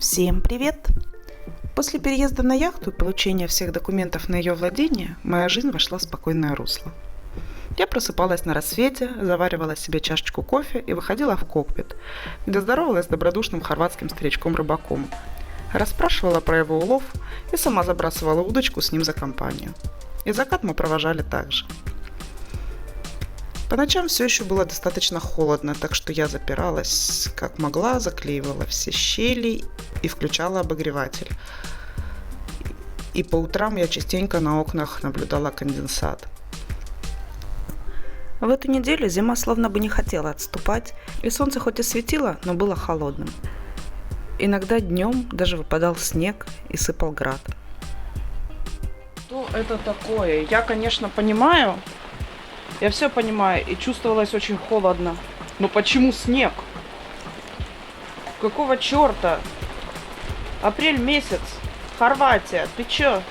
Всем привет! После переезда на яхту и получения всех документов на ее владение, моя жизнь вошла в спокойное русло. Я просыпалась на рассвете, заваривала себе чашечку кофе и выходила в кокпит, где здоровалась с добродушным хорватским старичком-рыбаком, расспрашивала про его улов и сама забрасывала удочку с ним за компанию. И закат мы провожали так же. По ночам все еще было достаточно холодно, так что я запиралась как могла, заклеивала все щели и включала обогреватель. И по утрам я частенько на окнах наблюдала конденсат. В эту неделю зима словно бы не хотела отступать, и солнце хоть и светило, но было холодным. Иногда днем даже выпадал снег и сыпал град. Что это такое? Я, конечно, понимаю. Я все понимаю, и чувствовалось очень холодно. Но почему снег? Какого черта? Апрель месяц. Хорватия. Ты чё?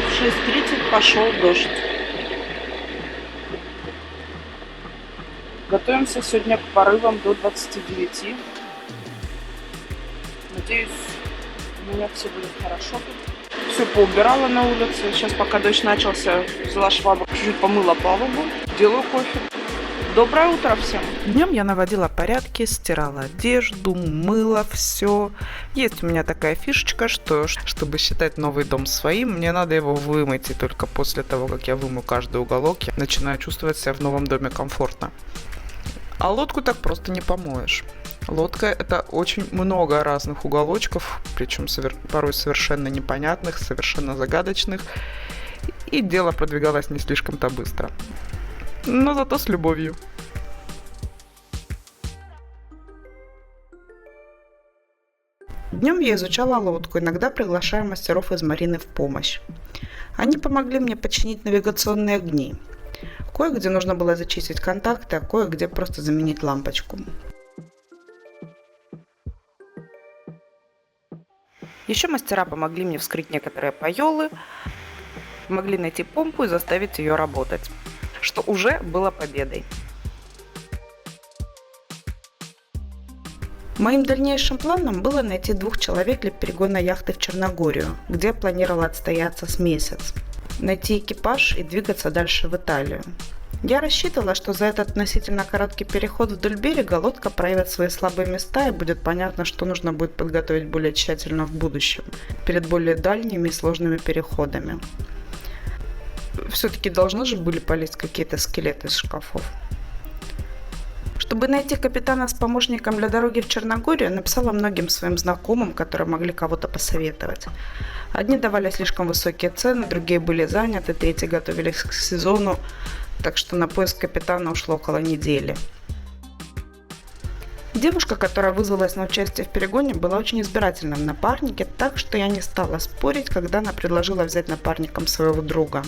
В 6:30 пошел дождь. Готовимся сегодня к порывам до 29. Надеюсь, у меня все будет хорошо. Все поубирала на улице. Сейчас, пока дождь начался, взяла швабру, чуть-чуть помыла палубу. Делаю кофе. Доброе утро всем! Днем я наводила порядки, стирала одежду, мыла все. Есть у меня такая фишечка, что чтобы считать новый дом своим, мне надо его вымыть. И только после того, как я вымою каждый уголок, я начинаю чувствовать себя в новом доме комфортно. А лодку так просто не помоешь. Лодка – это очень много разных уголочков, причем порой совершенно непонятных, совершенно загадочных. И дело продвигалось не слишком-то быстро. Но зато с любовью. Днем я изучала лодку, иногда приглашая мастеров из марины в помощь. Они помогли мне починить навигационные огни. Кое-где нужно было зачистить контакты, а кое-где просто заменить лампочку. Еще мастера помогли мне вскрыть некоторые паёлы, помогли найти помпу и заставить ее работать, что уже было победой. Моим дальнейшим планом было найти 2 человек для перегона яхты в Черногорию, где я планировала отстояться с месяц, найти экипаж и двигаться дальше в Италию. Я рассчитывала, что за этот относительно короткий переход вдоль берега лодка проявит свои слабые места и будет понятно, что нужно будет подготовить более тщательно в будущем, перед более дальними и сложными переходами. Все-таки должны же были полезть какие-то скелеты из шкафов. Чтобы найти капитана с помощником для дороги в Черногорию, я написала многим своим знакомым, которые могли кого-то посоветовать. Одни давали слишком высокие цены, другие были заняты, третьи готовились к сезону, так что на поиск капитана ушло около недели. Девушка, которая вызвалась на участие в перегоне, была очень избирательна в напарнике, так что я не стала спорить, когда она предложила взять напарником своего друга.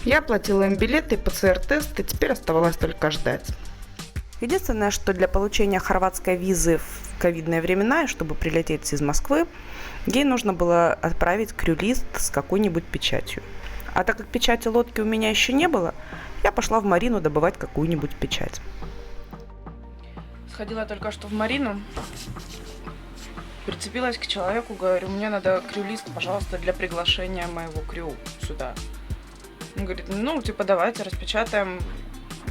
Я оплатила им билеты и ПЦР-тест, и теперь оставалось только ждать. Единственное, что для получения хорватской визы в ковидные времена, чтобы прилететь из Москвы, ей нужно было отправить крю-лист с какой-нибудь печатью. А так как печати лодки у меня еще не было, я пошла в марину добывать какую-нибудь печать. Сходила только что в марину. Прицепилась к человеку, говорю, мне надо крю-лист, пожалуйста, для приглашения моего крю сюда. Он говорит, давайте распечатаем.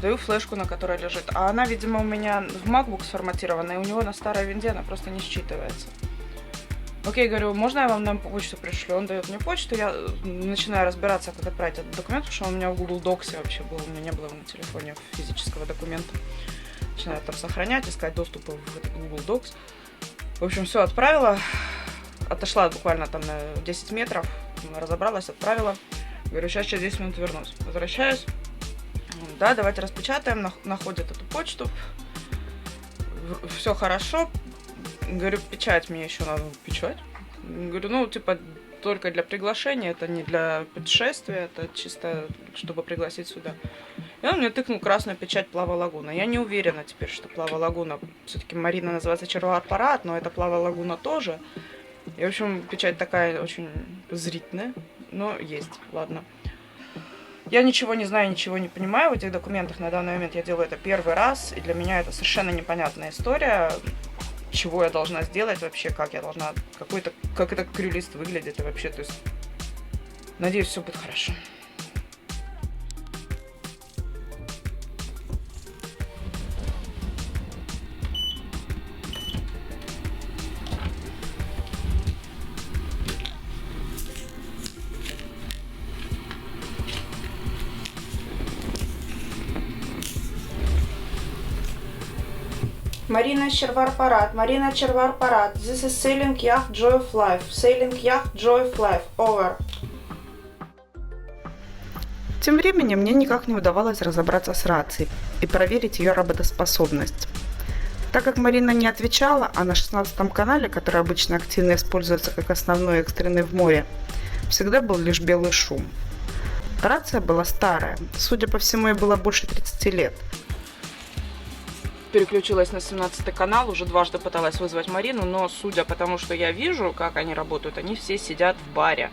Даю флешку, на которой лежит. А она, видимо, у меня в MacBook сформатирована, и у него на старой винде она просто не считывается. Окей, говорю, можно я вам на почту пришлю? Он дает мне почту, я начинаю разбираться, как отправить этот документ, потому что он у меня в Google Docs вообще был, у меня не было на телефоне физического документа. Начинаю там сохранять, искать доступы в этот Google Docs. В общем, все отправила. Отошла буквально там на 10 метров, разобралась, отправила. Говорю, сейчас через 10 минут вернусь. Возвращаюсь. Да, давайте распечатаем, находят эту почту. Все хорошо. Говорю, печать мне еще надо. Печать? Говорю, ну, типа, только для приглашения, это не для путешествия, это чисто, чтобы пригласить сюда. И он мне тыкнул красную печать Плава Лагуна. Я не уверена теперь, что Плава Лагуна, все-таки Марина называется Червар Парад, но это Плава Лагуна тоже. И, в общем, печать такая очень зрительная, но есть, ладно. Я ничего не знаю, ничего не понимаю в этих документах. На данный момент я делаю это первый раз, и для меня это совершенно непонятная история. Чего я должна сделать вообще, как я должна, как это крю-лист выглядит и вообще, то есть, надеюсь, все будет хорошо. Marina Червар Парад, Marina Червар Парад. This is sailing yacht Joy of Life. Sailing yacht Joy of Life. Over. Тем временем мне никак не удавалось разобраться с рацией и проверить ее работоспособность. Так как Марина не отвечала, а на 16-м канале, который обычно активно используется как основной экстренный в море, всегда был лишь белый шум. Рация была старая, судя по всему, ей было больше 30 лет. Переключилась на 17-й канал, уже дважды пыталась вызвать Марину, но судя по тому, что я вижу, как они работают, они все сидят в баре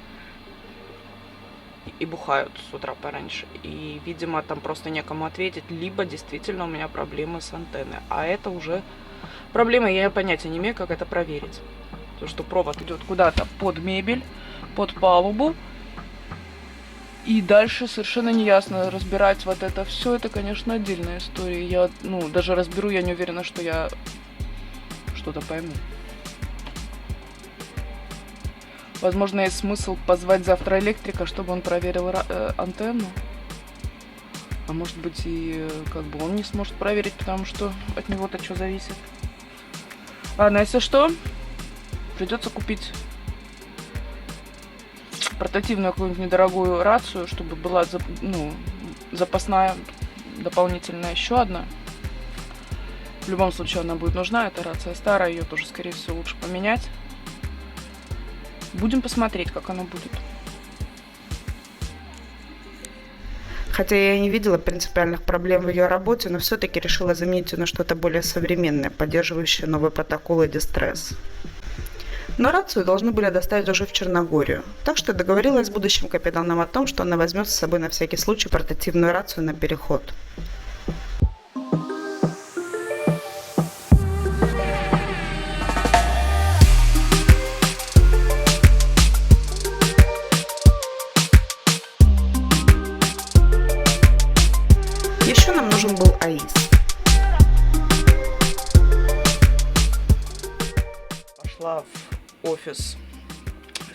и бухают с утра пораньше. И, видимо, там просто некому ответить, либо действительно у меня проблемы с антенной. А это уже проблема, я понятия не имею, как это проверить. То, что провод идет куда-то под мебель, под палубу. И дальше совершенно неясно разбирать вот это все. Это, конечно, отдельная история. Я, даже разберу, я не уверена, что я что-то пойму. Возможно, есть смысл позвать завтра электрика, чтобы он проверил антенну. А может быть и он не сможет проверить, потому что от него-то что зависит. Ладно, если что, придется купить портативную какую-нибудь недорогую рацию, чтобы была запасная, дополнительная еще одна. В любом случае она будет нужна, эта рация старая, ее тоже, скорее всего, лучше поменять. Будем посмотреть, как оно будет. Хотя я и не видела принципиальных проблем в ее работе, но все-таки решила заменить ее на что-то более современное, поддерживающее новые протоколы Дистресс. Но рацию должны были доставить уже в Черногорию, так что договорилась с будущим капитаном о том, что она возьмет с собой на всякий случай портативную рацию на переход. Еще нам нужен был АИС. Пошла в офис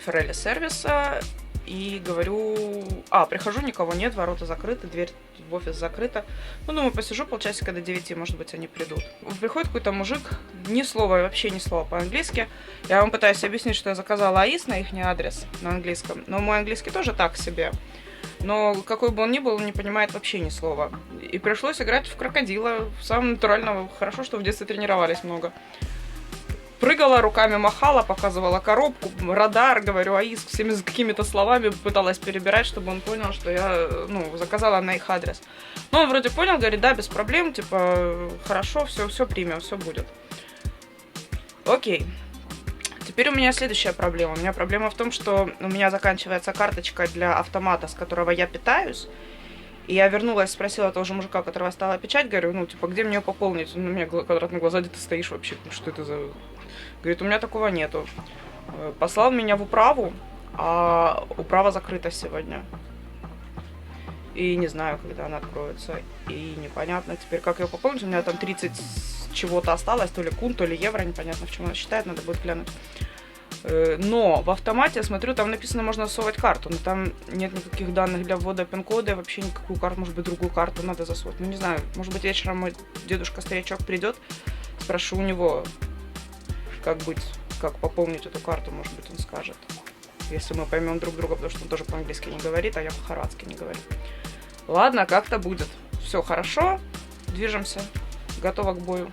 Феррелли сервиса и говорю, прихожу, никого нет, ворота закрыты, дверь в офис закрыта. Думаю, посижу полчасика до 9, может быть, они придут. Приходит какой-то мужик, ни слова, вообще ни слова по-английски. Я вам пытаюсь объяснить, что я заказала АИС на их адрес на английском, но мой английский тоже так себе. Но какой бы он ни был, он не понимает вообще ни слова. И пришлось играть в крокодила, самого натурального. Хорошо, что в детстве тренировались много. Прыгала, руками махала, показывала коробку, радар, говорю, АИС, всеми какими-то словами пыталась перебирать, чтобы он понял, что я, заказала на их адрес. Но он вроде понял, говорит, да, без проблем, типа, хорошо, все примем, все будет. Окей. Теперь у меня следующая проблема. У меня проблема в том, что у меня заканчивается карточка для автомата, с которого я питаюсь. И я вернулась, спросила того же мужика, у которого стала печать, говорю, где мне ее пополнить? У меня квадратные глаза, где ты стоишь вообще? Что это за... Говорит, у меня такого нету. Послал меня в управу, а управа закрыта сегодня. И не знаю, когда она откроется. И непонятно теперь, как ее пополнить. У меня там 30 чего-то осталось, то ли кун, то ли евро, непонятно, в чем она считает, надо будет глянуть. Но в автомате, смотрю, там написано, можно засовывать карту, но там нет никаких данных для ввода пин-кода, вообще никакую карту, может быть, другую карту надо засовывать. Не знаю, может быть, вечером мой дедушка-старичок придет, спрошу у него, как быть, как пополнить эту карту, может быть, он скажет. Если мы поймем друг друга, потому что он тоже по-английски не говорит, а я по-хорватски не говорю. Ладно, как-то будет. Все хорошо, движемся, готова к бою.